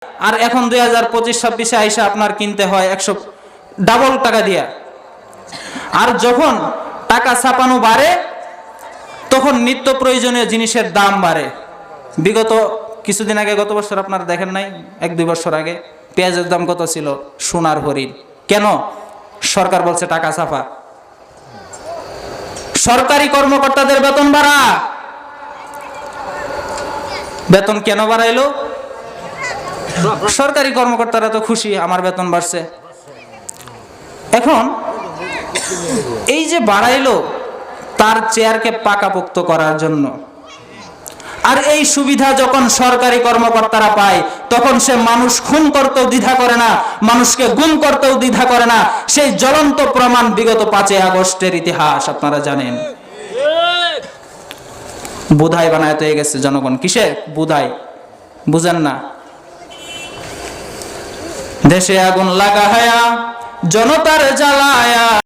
আর এখন 2025-26 আইসা আপনার কিনতে হয় 100 ডাবল টাকা দিয়া। আর যখন টাকা ছাপানো বাড়ে তখন নিত্য প্রয়োজনীয় জিনিসের দাম বাড়ে। বিগত কিছুদিন আগে, গত বছর আপনারা দেখেন নাই, 1-2 বছর আগে পেঁয়াজের দাম কত ছিল? সোনার হরিণ। কেন? সরকার বলছে টাকা ছাপা। সরকারি কর্মকর্তাদের বেতন বাড়া। বেতন কেন বাড়াইলো? সরকারি কর্মকর্তারা তো খুশি, আমার বেতন বাড়ছে। এখন এই যে বাড়াইলো তার চেয়ারকে পাকাপোক্ত করার জন্য। আর এই সুবিধা যখন সরকারি কর্মকর্তারা পায় তখন সে মানুষ খুন করতেও দ্বিধা করে না, মানুষকে গুম করতেও দ্বিধা করে না। সেই জ্বলন্ত প্রমাণ বিগত 5ই আগস্টের ইতিহাস আপনারা জানেন। বুধাই বানাতে গেছে জনগণ। কিসে বুধাই? বুঝেন না? দেশে আগুন লাগায়া জনতার জ্বালায়া